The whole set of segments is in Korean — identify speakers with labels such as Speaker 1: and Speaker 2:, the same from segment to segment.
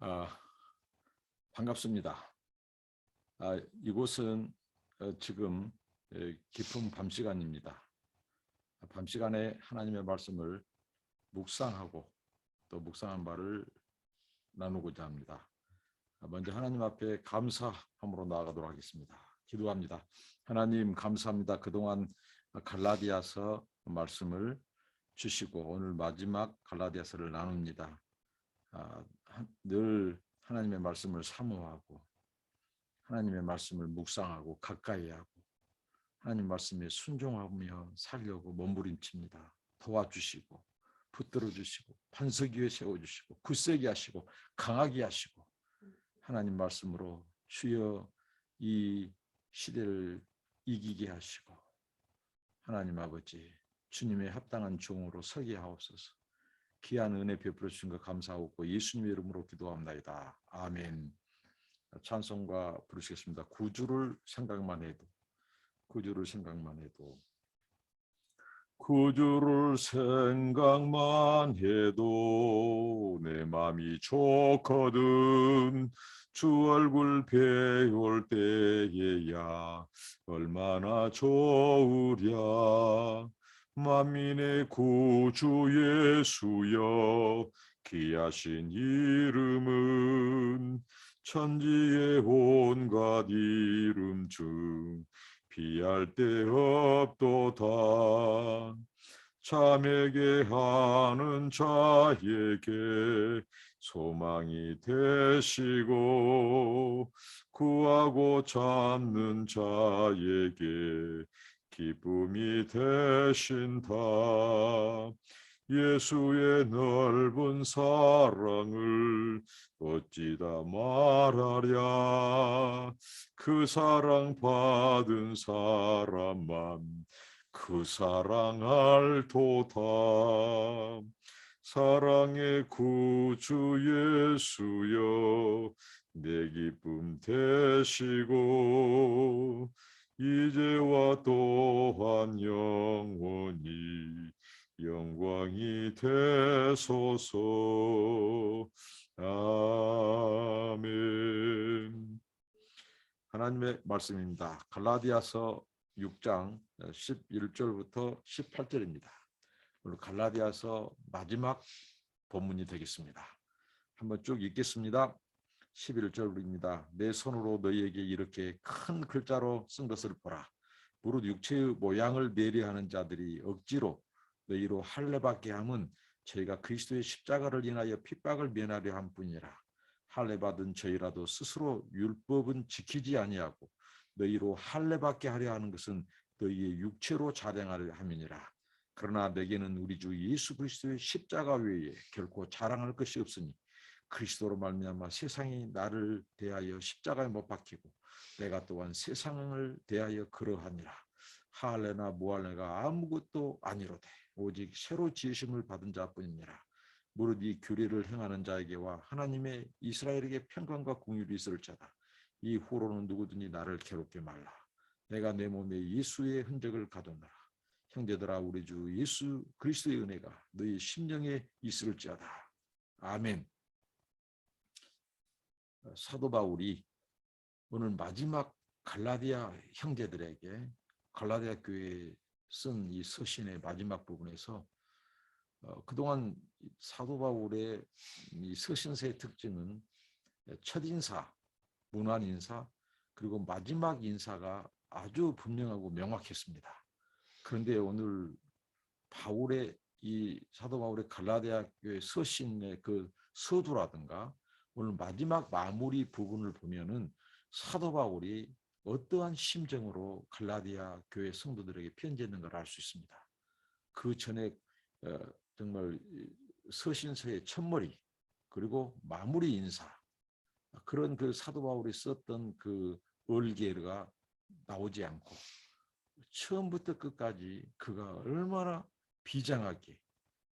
Speaker 1: 아, 반갑습니다. 이곳은 지금 깊은 밤 시간입니다. 밤 시간에 하나님의 말씀을 묵상하고 또 묵상한 바를 나누고자 합니다. 먼저 하나님 앞에 감사함으로 나아가도록 하겠습니다. 기도합니다. 하나님 감사합니다. 그동안 갈라디아서 말씀을 주시고 오늘 마지막 갈라디아서를 나눕니다. 늘 하나님의 말씀을 사모하고 하나님의 말씀을 묵상하고 가까이 하고 하나님 말씀에 순종하며 살려고 몸부림칩니다. 도와주시고 붙들어 주시고 반석 위에 세워주시고 굳세게 하시고 강하게 하시고 하나님 말씀으로 주여 이 시대를 이기게 하시고 하나님 아버지 주님의 합당한 종으로 서게 하옵소서. 귀한 은혜 베풀어 주신 것 감사하고 예수님의 이름으로 기도합나이다. 아멘. 찬송가 부르시겠습니다. 구주를 생각만 해도 구주를 생각만 해도 내 맘이 좋거든. 주 얼굴 배울 때에야 얼마나 좋으랴. 만민의 구주 예수여 귀하신 이름은 천지의 온갖 이름 중 비할 데 없도다. 참에게 하는 자에게 소망이 되시고 구하고 찾는 자에게 기쁨이 되신다. 예수의 넓은 사랑을 어찌다 말하랴. 그 사랑 받은 사람만 그 사랑 알도다. 사랑의 구주 예수여 내 기쁨 되시고 이제와 또한 영원히 영광이 되소서. 아멘. 하나님의 말씀입니다. 갈라디아서 6장 11절부터 18절입니다. 오늘 갈라디아서 마지막 본문이 되겠습니다. 한번 쭉 읽겠습니다. 11절입니다. 내 손으로 너희에게 이렇게 큰 글자로 쓴 것을 보라. 무릇 육체의 모양을 내려하는 자들이 억지로 너희로 할례받게 함은 저희가 그리스도의 십자가를 인하여 핍박을 면하려 한 뿐이라. 할례받은 저희라도 스스로 율법은 지키지 아니하고 너희로 할례받게 하려 하는 것은 너희의 육체로 자랑하려 함이니라. 그러나 내게는 우리 주 예수 그리스도의 십자가 외에 결코 자랑할 것이 없으니 그리스도로 말미암아 세상이 나를 대하여 십자가에 못 박히고 내가 또한 세상을 대하여 그러하니라. 할례나 무할례가 아무것도 아니로되 오직 새로 지으심을 받은 자뿐이니라. 무릇 이 규례를 행하는 자에게와 하나님의 이스라엘에게 평강과 공율이 있을 자다. 이 후로는 누구든지 나를 괴롭게 말라. 내가 내 몸에 예수의 흔적을 가두노라. 형제들아 우리 주 예수 그리스도의 은혜가 너희 심령에 있을지어다. 아멘. 사도 바울이 오늘 마지막 갈라디아 형제들에게 갈라디아 교회에 쓴 이 서신의 마지막 부분에서 그동안 사도 바울의 이 서신서의 특징은 첫인사, 문안인사, 그리고 마지막 인사가 아주 분명하고 명확했습니다. 그런데 오늘 바울의 이 사도 바울의 갈라디아 교회 서신의 그 서두라든가 오늘 마지막 마무리 부분을 보면은 사도 바울이 어떠한 심정으로 갈라디아 교회 성도들에게 편지했는가를 알 수 있습니다. 그 전에 정말 서신서의 첫머리 그리고 마무리 인사 그런 그 사도 바울이 썼던 그 얼개가 나오지 않고 처음부터 끝까지 그가 얼마나 비장하게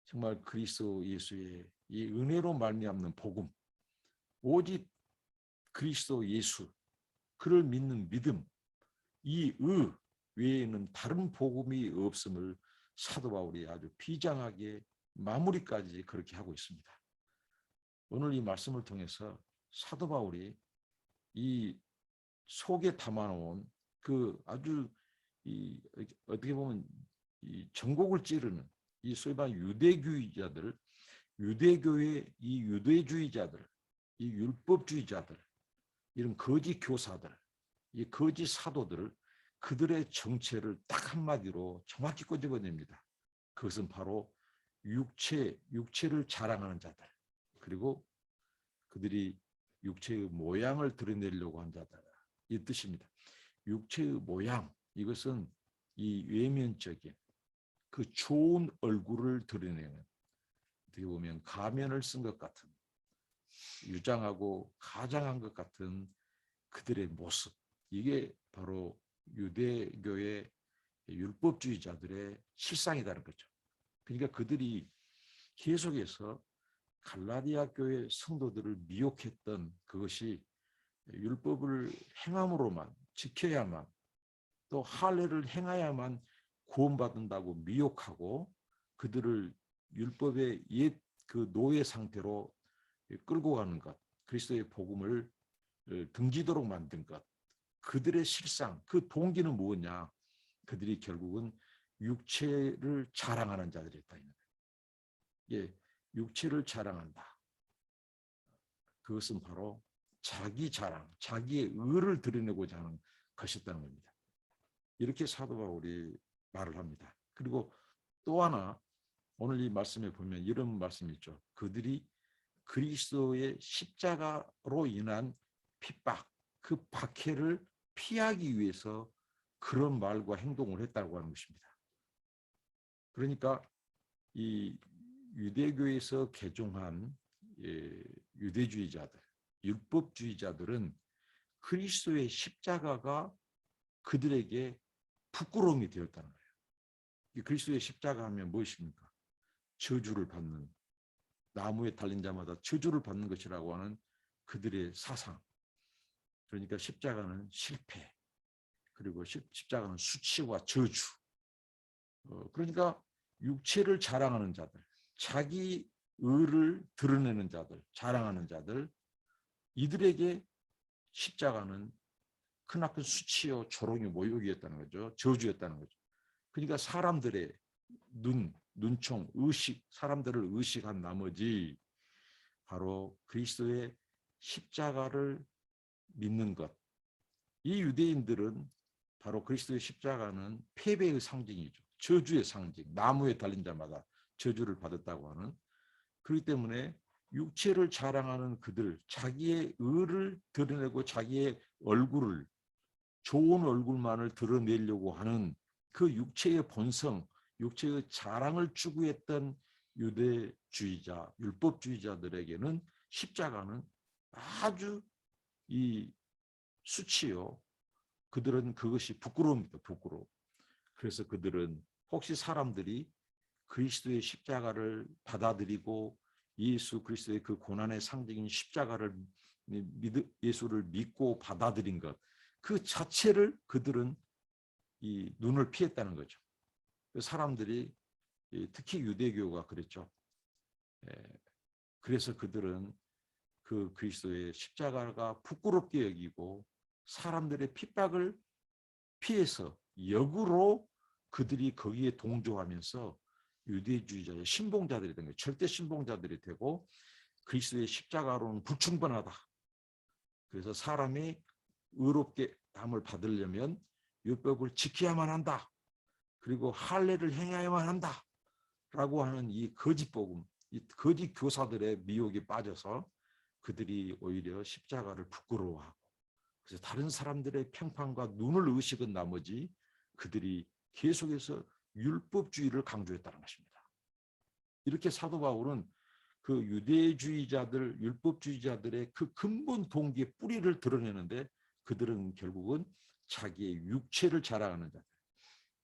Speaker 1: 정말 그리스도 예수의 이 은혜로 말미암는 복음 오직 그리스도 예수 그를 믿는 믿음 이 외에는 다른 복음이 없음을 사도 바울이 아주 비장하게 마무리까지 그렇게 하고 있습니다. 오늘 이 말씀을 통해서 사도 바울이 이 속에 담아놓은 그 아주 이 어떻게 보면 이 전곡을 찌르는 이 소위 말하는 유대교의자들, 유대교의 이 유대주의자들, 이 율법주의자들, 이런 거짓 교사들, 이 거짓 사도들을 그들의 정체를 딱 한마디로 정확히 끄집어냅니다. 그것은 바로 육체를 자랑하는 자들, 그리고 그들이 육체의 모양을 드러내려고 한 자들, 이 뜻입니다. 육체의 모양, 이것은 이 외면적인 그 좋은 얼굴을 드러내는, 어떻게 보면 가면을 쓴 것 같은, 유장하고 가장한 것 같은 그들의 모습, 이게 바로 유대교의 율법주의자들의 실상이라는 거죠. 그러니까 그들이 계속해서 갈라디아 교회 성도들을 미혹했던 그것이 율법을 행함으로만, 지켜야만, 또 할례를 행하야만 구원받는다고 미혹하고 그들을 율법의 옛 그 노예 상태로 끌고 가는 것, 그리스도의 복음을 등지도록 만든 것, 그들의 실상, 그 동기는 무엇냐? 그들이 결국은 육체를 자랑하는 자들이었다. 예, 육체를 자랑한다. 그것은 바로 자기 자랑, 자기의 의를 드러내고자 하는 것이었다는 겁니다. 이렇게 사도 바울이 말을 합니다. 그리고 또 하나 오늘 이 말씀에 보면 이런 말씀이 있죠. 그들이 그리스도의 십자가로 인한 핍박, 그 박해를 피하기 위해서 그런 말과 행동을 했다고 하는 것입니다. 그러니까 이 유대교에서 개종한 유대주의자들, 율법주의자들은 그리스도의 십자가가 그들에게 부끄러움이 되었다는 거예요. 그리스도의 십자가 하면 무엇입니까? 저주를 받는, 나무에 달린 자마다 저주를 받는 것이라고 하는 그들의 사상. 그러니까 십자가는 실패, 그리고 십자가는 수치와 저주. 그러니까 육체를 자랑하는 자들, 자기 의를 드러내는 자들, 자랑하는 자들, 이들에게 십자가는 크나큰 수치요 조롱의 모욕이었다는 거죠. 저주였다는 거죠. 그러니까 사람들의 눈총, 의식, 사람들을 의식한 나머지 바로 그리스도의 십자가를 믿는 것. 이 유대인들은 바로 그리스도의 십자가는 패배의 상징이죠. 저주의 상징, 나무에 달린 자마다 저주를 받았다고 하는. 그렇기 때문에 육체를 자랑하는 그들, 자기의 의를 드러내고 자기의 얼굴을, 좋은 얼굴만을 드러내려고 하는 그 육체의 본성, 육체의 자랑을 추구했던 유대주의자, 율법주의자들에게는 십자가는 아주 이 수치요. 그들은 그것이 부끄러움입니다. 부끄러움. 그래서 그들은 혹시 사람들이 그리스도의 십자가를 받아들이고 예수 그리스도의 그 고난의 상징인 십자가를 예수를 믿고 받아들인 것, 그 자체를 그들은 이 눈을 피했다는 거죠. 사람들이 특히 유대교가 그랬죠. 그래서 그들은 그 그리스도의 십자가가 부끄럽게 여기고 사람들의 핍박을 피해서 역으로 그들이 거기에 동조하면서 유대주의자의 신봉자들이 된 거예요. 절대 신봉자들이 되고 그리스도의 십자가로는 불충분하다. 그래서 사람이 의롭게 함을 받으려면 율법을 지켜야만 한다. 그리고 할례를 행해야만 한다. 라고 하는 이 거짓 복음, 이 거짓 교사들의 미혹에 빠져서 그들이 오히려 십자가를 부끄러워하고 그래서 다른 사람들의 평판과 눈을 의식은 나머지 그들이 계속해서 율법주의를 강조했다는 것입니다. 이렇게 사도 바울은 그 유대주의자들, 율법주의자들의 그 근본 동기의 뿌리를 드러내는데 그들은 결국은 자기의 육체를 자랑하는 자들,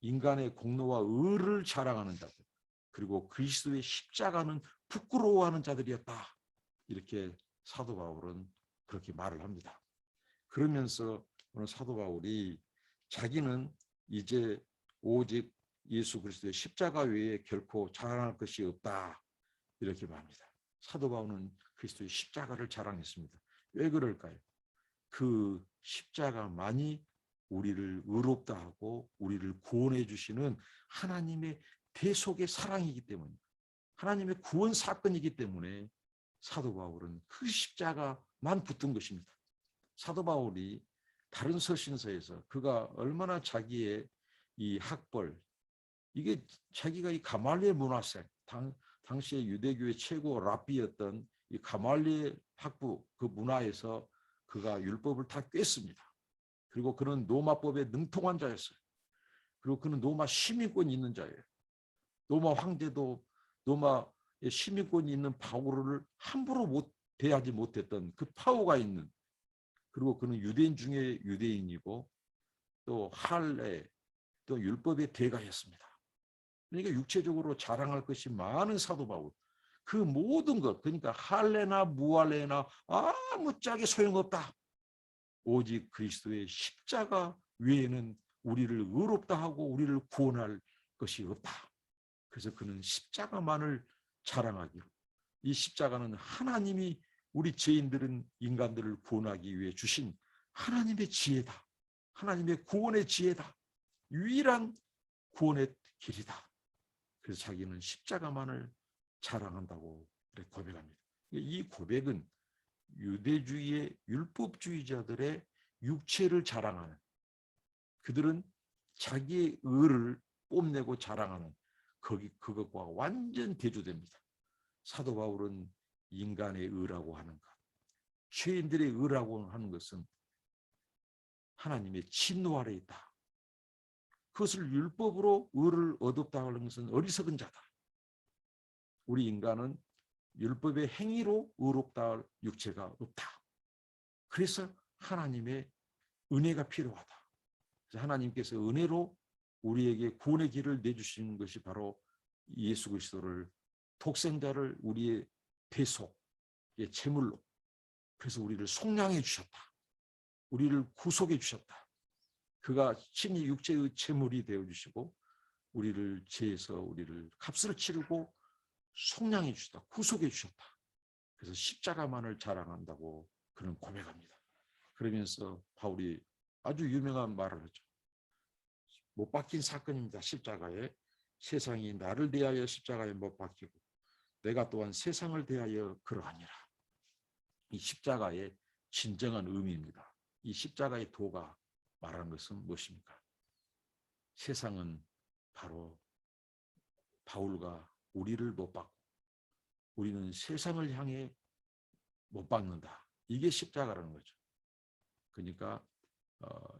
Speaker 1: 인간의 공로와 의를 자랑하는 자들, 그리고 그리스도의 십자가는 부끄러워하는 자들이었다. 이렇게 사도 바울은 그렇게 말을 합니다. 그러면서 오늘 사도 바울이 자기는 이제 오직 예수 그리스도의 십자가 외에 결코 자랑할 것이 없다. 이렇게 말합니다. 사도 바울은 그리스도의 십자가를 자랑했습니다. 왜 그럴까요? 그 십자가만이 우리를 의롭다 하고 우리를 구원해 주시는 하나님의 대속의 사랑이기 때문입니다. 하나님의 구원 사건이기 때문에 사도 바울은 그 십자가만 붙든 것입니다. 사도 바울이 다른 서신서에서 그가 얼마나 자기의 이 학벌, 이게 자기가 이 가말리엘 문화생, 당시의 유대교의 최고 랍비였던 이 가말리엘 학부 그 문화에서 그가 율법을 다 꿰습니다. 그리고 그는 로마법에 능통한 자였어요. 그리고 그는 로마 시민권이 있는 자예요. 로마 황제도 로마의 시민권이 있는 바울을 함부로 대하지 못했던 그 파워가 있는, 그리고 그는 유대인 중에 유대인이고 또 할례 또 율법의 대가였습니다. 그러니까 육체적으로 자랑할 것이 많은 사도 바울, 그 모든 것, 그러니까 할례나 무할례나 아무짝에 소용없다. 오직 그리스도의 십자가 외에는 우리를 의롭다 하고 우리를 구원할 것이 없다. 그래서 그는 십자가만을 자랑하기로, 이 십자가는 하나님이 우리 죄인들은 인간들을 구원하기 위해 주신 하나님의 지혜다. 하나님의 구원의 지혜다. 유일한 구원의 길이다. 그래서 자기는 십자가만을 자랑한다고 고백합니다. 이 고백은 유대주의의 율법주의자들의 육체를 자랑하는, 그들은 자기의 의를 뽐내고 자랑하는 그것과 완전 대조됩니다. 사도 바울은 인간의 의라고 하는 것, 죄인들의 의라고 하는 것은 하나님의 진노 아래 있다. 그것을 율법으로 의를 얻었다 하는 것은 어리석은 자다. 우리 인간은 율법의 행위로 의롭다 할 육체가 없다. 그래서 하나님의 은혜가 필요하다. 그래서 하나님께서 은혜로 우리에게 구원의 길을 내주시는 것이 바로 예수 그리스도를, 독생자를 우리의 대속의 제물로, 그래서 우리를 속량해 주셨다. 우리를 구속해 주셨다. 그가 친히 육체의 제물이 되어주시고 우리를 죄에서 우리를 값을 치르고 속량해 주셨다. 구속해 주셨다. 그래서 십자가만을 자랑한다고 그는 고백합니다. 그러면서 바울이 아주 유명한 말을 하죠. 못 박힌 사건입니다. 십자가에. 세상이 나를 대하여 십자가에 못 박히고 내가 또한 세상을 대하여 그러하니라. 이 십자가의 진정한 의미입니다. 이 십자가의 도가 말하는 것은 무엇입니까? 세상은 바로 바울과 우리를 못 박고 우리는 세상을 향해 못 박는다. 이게 십자가라는 거죠. 그러니까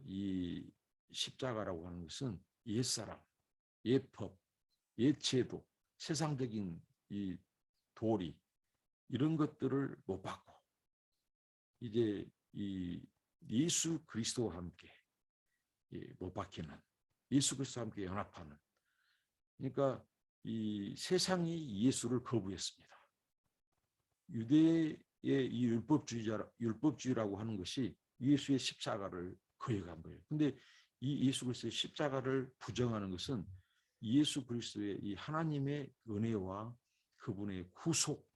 Speaker 1: 이 십자가라고 하는 것은 옛사람, 옛법, 옛제도, 세상적인 이 도리, 이런 것들을 못 받고 이제 이 예수 그리스도와 함께 못 박히는, 예수 그리스도와 함께 연합하는, 그러니까 이 세상이 예수를 거부했습니다. 유대의 이 율법주의라고 하는 것이 예수의 십자가를 거역한 거예요. 근데 이 예수 그리스도의 십자가를 부정하는 것은 예수 그리스도의 이 하나님의 은혜와 그분의 구속,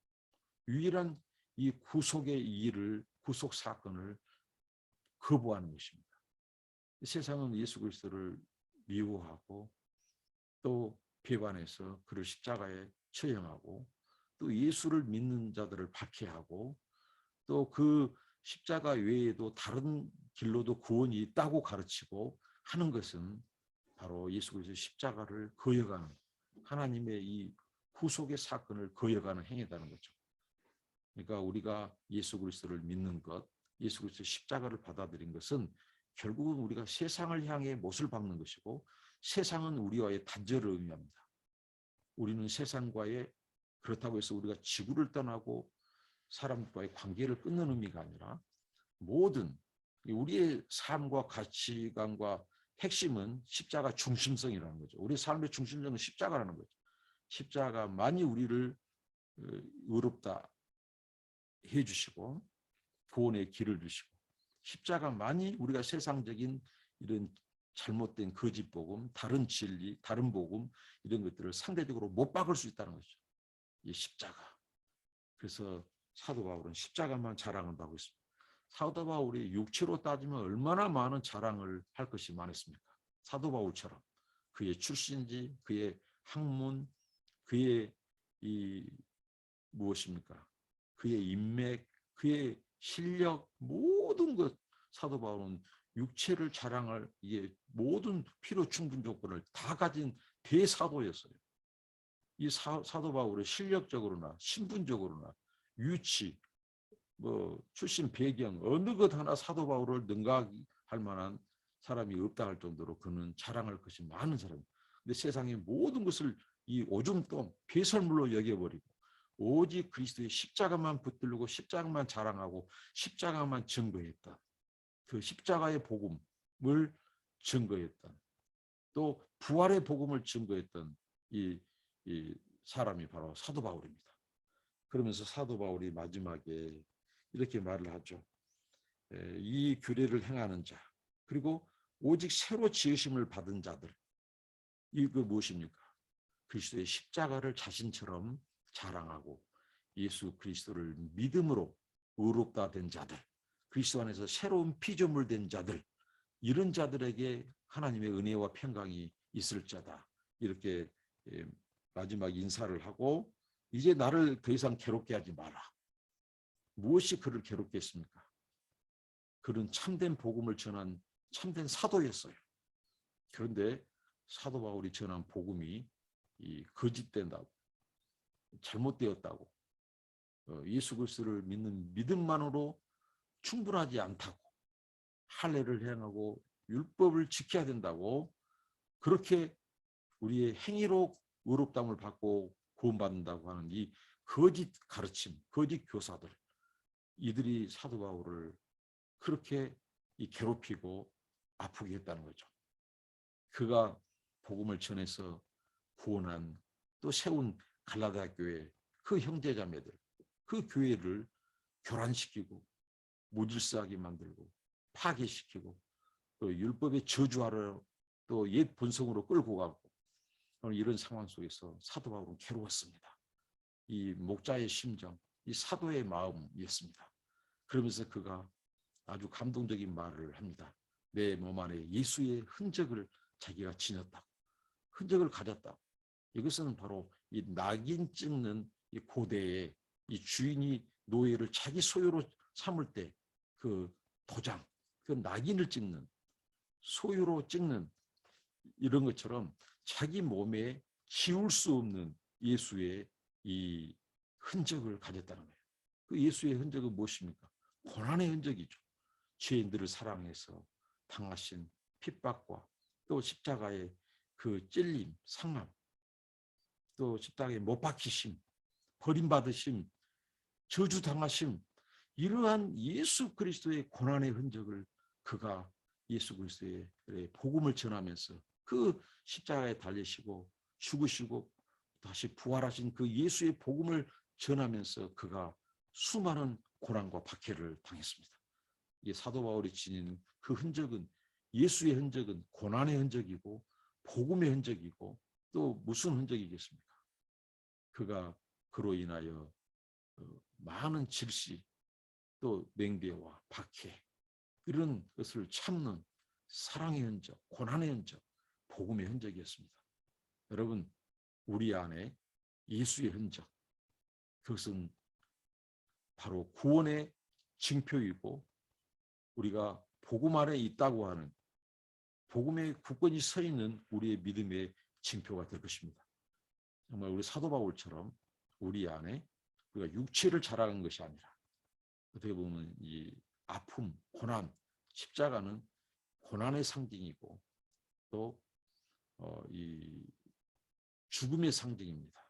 Speaker 1: 유일한 이 구속의 일을, 구속 사건을 거부하는 것입니다. 세상은 예수 그리스도를 미워하고 또 배반해서 그를 십자가에 처형하고 또 예수를 믿는 자들을 박해하고 또 그 십자가 외에도 다른 길로도 구원이 있다고 가르치고 하는 것은 바로 예수 그리스도의 십자가를 거역하는, 하나님의 이 구속의 사건을 거역하는 행위라는 거죠. 그러니까 우리가 예수 그리스도를 믿는 것, 예수 그리스도의 십자가를 받아들인 것은 결국은 우리가 세상을 향해 못을 박는 것이고 세상은 우리와의 단절을 의미합니다. 우리는 세상과의, 그렇다고 해서 우리가 지구를 떠나고 사람과의 관계를 끊는 의미가 아니라 모든 우리의 삶과 가치관과 핵심은 십자가 중심성이라는 거죠. 우리 삶의 중심성은 십자가라는 거죠. 십자가만이 우리를 의롭다 해주시고 구원의 길을 주시고 십자가만이 우리가 세상적인 이런 잘못된 거짓 복음, 다른 진리, 다른 복음 이런 것들을 상대적으로 못 박을 수 있다는 거죠. 이 십자가. 그래서 사도 바울은 십자가만 자랑한다고 했습니다. 사도 바울이 육체로 따지면 얼마나 많은 자랑을 할 것이 많았습니까? 사도 바울처럼 그의 출신지, 그의 학문, 그의 이 무엇입니까? 그의 인맥, 그의 실력, 모든 것. 사도 바울은 육체를 자랑할 이게 모든 필요 충분 조건을 다 가진 대사도였어요. 이 사도 바울의 실력적으로나 신분적으로나 유치, 뭐 출신 배경 어느 것 하나 사도 바울을 능가할 만한 사람이 없다 할 정도로 그는 자랑할 것이 많은 사람입니다. 근데 세상의 모든 것을 이 오줌돈 배설물로 여겨버리고 오직 그리스도의 십자가만 붙들고 십자가만 자랑하고 십자가만 증거했다. 그 십자가의 복음을 증거했던, 또 부활의 복음을 증거했던 이 사람이 바로 사도 바울입니다. 그러면서 사도 바울이 마지막에 이렇게 말을 하죠. 이 규례를 행하는 자, 그리고 오직 새로 지으심을 받은 자들, 이거 무엇입니까? 그리스도의 십자가를 자신처럼 자랑하고 예수 그리스도를 믿음으로 의롭다 된 자들, 그리스도 안에서 새로운 피조물 된 자들, 이런 자들에게 하나님의 은혜와 평강이 있을 자다. 이렇게 마지막 인사를 하고, 이제 나를 더 이상 괴롭게 하지 마라. 무엇이 그를 괴롭게 했습니까? 그는 참된 복음을 전한 참된 사도였어요. 그런데 사도 바울이 전한 복음이 거짓된다고, 잘못되었다고, 예수 그리스도를 믿는 믿음만으로 충분하지 않다고, 할례를 행하고 율법을 지켜야 된다고, 그렇게 우리의 행위로 의롭다함을 받고 구원받는다고 하는 이 거짓 가르침, 거짓 교사들, 이들이 사도 바울을 그렇게 괴롭히고 아프게 했다는 거죠. 그가 복음을 전해서 구원한, 또 세운 갈라디아 교회 그 형제자매들, 그 교회를 교란시키고 무질서하게 만들고 파괴시키고 또 율법의 저주하러 또 옛 본성으로 끌고 가고, 이런 상황 속에서 사도 바울은 괴로웠습니다. 이 목자의 심정, 이 사도의 마음이었습니다. 그러면서 그가 아주 감동적인 말을 합니다. 내 몸 안에 예수의 흔적을 자기가 지녔다, 흔적을 가졌다. 이것은 바로 이 낙인 찍는 이 고대의 이 주인이 노예를 자기 소유로 삼을 때 그 도장, 그 낙인을 찍는, 소유로 찍는, 이런 것처럼 자기 몸에 지울 수 없는 예수의 이 흔적을 가졌다는 거예요. 그 예수의 흔적은 무엇입니까? 고난의 흔적이죠. 죄인들을 사랑해서 당하신 핍박과 또 십자가의 그 찔림, 상함, 또 십자가에 못 박히심, 버림받으심, 저주당하심, 이러한 예수 그리스도의 고난의 흔적을 그가 예수 그리스도의 복음을 전하면서 그 십자가에 달리시고 죽으시고 다시 부활하신 그 예수의 복음을 전하면서 그가 수많은 고난과 박해를 당했습니다. 이 사도 바울이 지닌 그 흔적은, 예수의 흔적은 고난의 흔적이고 복음의 흔적이고 또 무슨 흔적이겠습니까? 그가 그로 인하여 많은 질시, 또 맹배와 박해, 이런 것을 참는 사랑의 흔적, 고난의 흔적, 복음의 흔적이었습니다. 여러분, 우리 안에 예수의 흔적, 그것은 바로 구원의 징표이고 우리가 복음 안에 있다고 하는 복음의 굳건히 서 있는 우리의 믿음의 징표가 될 것입니다. 정말 우리 사도 바울처럼 우리 안에 우리가 육체를 자랑한 것이 아니라, 어떻게 보면 이 아픔, 고난, 십자가는 고난의 상징이고 또 이 죽음의 상징입니다.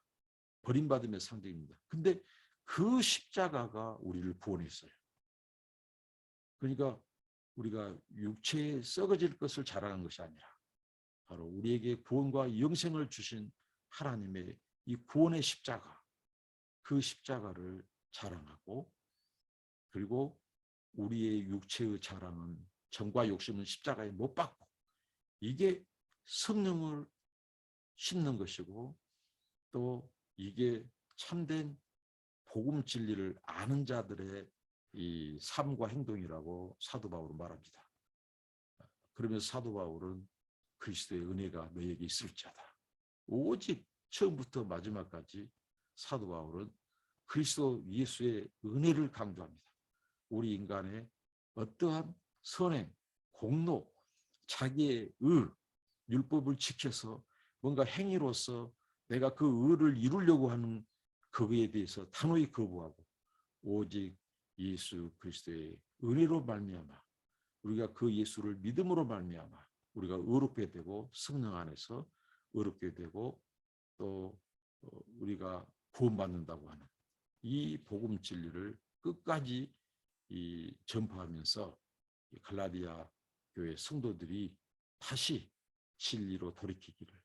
Speaker 1: 버림받음의 상징입니다. 근데 그 십자가가 우리를 구원했어요. 그러니까 우리가 육체에 썩어질 것을 자랑한 것이 아니라 바로 우리에게 구원과 영생을 주신 하나님의 이 구원의 십자가, 그 십자가를 자랑하고, 그리고 우리의 육체의 자랑은, 정과 욕심은 십자가에 못 박고, 이게 성령을 심는 것이고 또 이게 참된 복음 진리를 아는 자들의 이 삶과 행동이라고 사도 바울은 말합니다. 그러면서 사도 바울은 그리스도의 은혜가 너에게 있을지어다. 오직 처음부터 마지막까지 사도 바울은 그리스도 예수의 은혜를 강조합니다. 우리 인간의 어떠한 선행, 공로, 자기의 율법을 지켜서 뭔가 행위로서 내가 그 의를 이루려고 하는 그거에 대해서 단호히 거부하고 오직 예수 그리스도의 은혜로 말미암아 우리가 그 예수를 믿음으로 말미암아 우리가 의롭게 되고 성령 안에서 의롭게 되고 또 우리가 구원받는다고 하는 이 복음 진리를 끝까지 전파하면서 갈라디아 교회 성도들이 다시 진리로 돌이키기를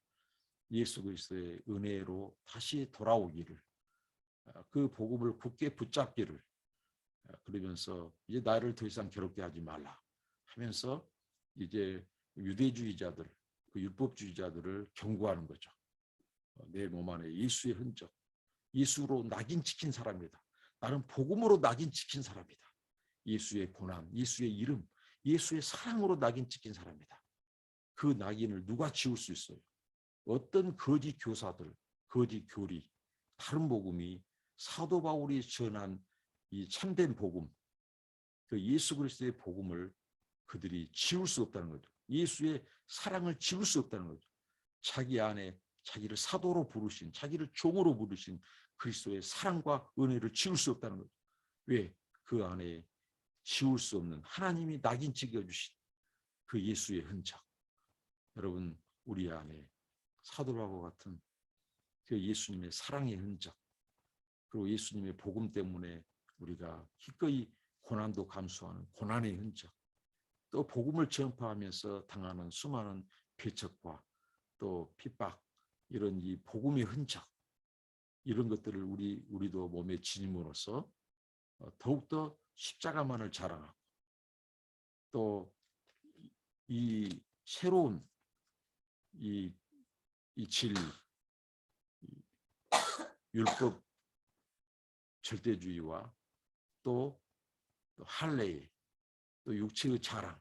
Speaker 1: 예수 그리스도의 은혜로 다시 돌아오기를 그 복음을 굳게 붙잡기를 그러면서 이제 나를 더 이상 괴롭게 하지 말라 하면서 이제 유대주의자들 그 율법주의자들을 경고하는 거죠. 내 몸 안에 예수의 흔적 예수로 낙인 찍힌 사람이다. 나는 복음으로 낙인 찍힌 사람이다. 예수의 고난, 예수의 이름, 예수의 사랑으로 낙인 찍힌 사람이다. 그 낙인을 누가 지울 수 있어요? 어떤 거짓 교사들, 거짓 교리, 다른 복음이 사도 바울이 전한 이 참된 복음, 그 예수 그리스도의 복음을 그들이 지울 수 없다는 거죠. 예수의 사랑을 지울 수 없다는 거죠. 자기 안에 자기를 사도로 부르신, 자기를 종으로 부르신 그리스도의 사랑과 은혜를 지울 수 없다는 거죠. 왜? 그 안에 지울 수 없는 하나님이 낙인 찍어주신 그 예수의 흔적. 여러분, 우리 안에 사도 바울 같은 그 예수님의 사랑의 흔적, 그리고 예수님의 복음 때문에 우리가 기꺼이 고난도 감수하는 고난의 흔적, 또 복음을 전파하면서 당하는 수많은 배척과 또 핍박, 이런 이 복음의 흔적, 이런 것들을 우리도 몸에 지님으로써 더욱더 십자가만을 자랑하고 또 이 새로운 이 진리, 율법 절대주의와 또 할례, 또 육체의 자랑,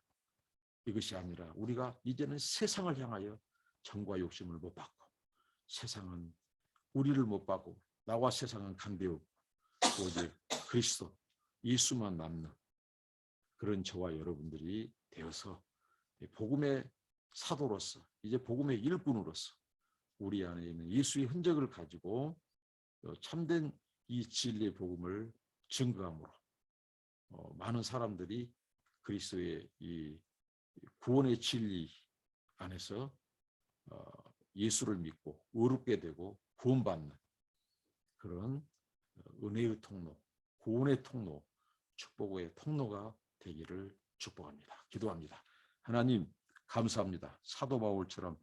Speaker 1: 이것이 아니라 우리가 이제는 세상을 향하여 정과 욕심을 못 받고 세상은 우리를 못 받고 나와 세상은 간대없고 오직 그리스도 예수만 남는 그런 저와 여러분들이 되어서 복음의 사도로서 이제 복음의 일꾼으로서 우리 안에 있는 예수의 흔적을 가지고 참된 이 진리의 복음을 증거함으로 많은 사람들이 그리스도의 이 구원의 진리 안에서 예수를 믿고 의롭게 되고 구원받는 그런 은혜의 통로, 구원의 통로, 축복의 통로가 되기를 축복합니다. 기도합니다. 하나님 감사합니다. 사도 바울처럼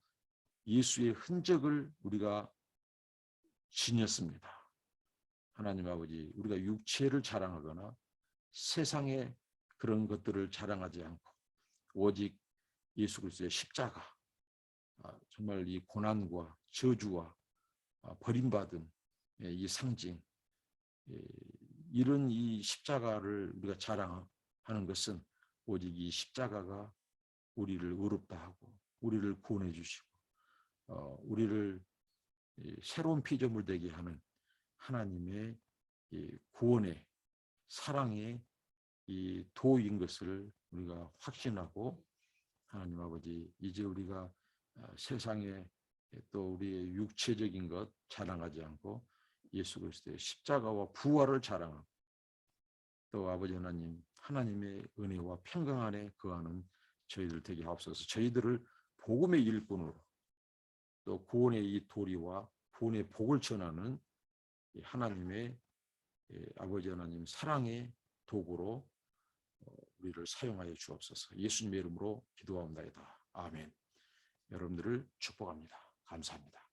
Speaker 1: 예수의 흔적을 우리가 지녔습니다. 하나님 아버지, 우리가 육체를 자랑하거나 세상의 그런 것들을 자랑하지 않고 오직 예수 그리스도의 십자가, 정말 이 고난과 저주와 버림받은 이 상징, 이런 이 십자가를 우리가 자랑하는 것은 오직 이 십자가가 우리를 의롭다 하고 우리를 구원해 주시고 우리를 새로운 피조물 되게 하는 하나님의 구원의 사랑의 이 도인 것을 우리가 확신하고 하나님 아버지 이제 우리가 세상에 또 우리의 육체적인 것 자랑하지 않고 예수 그리스도의 십자가와 부활을 자랑하고 또 아버지 하나님 하나님의 은혜와 평강 안에 거하는 저희들 되게 하옵소서. 저희들을 복음의 일꾼으로 또 구원의 이 도리와 구원의 복을 전하는 하나님의 아버지 하나님 사랑의 도구로 우리를 사용하여 주옵소서. 예수님의 이름으로 기도하옵나이다. 아멘. 여러분들을 축복합니다. 감사합니다.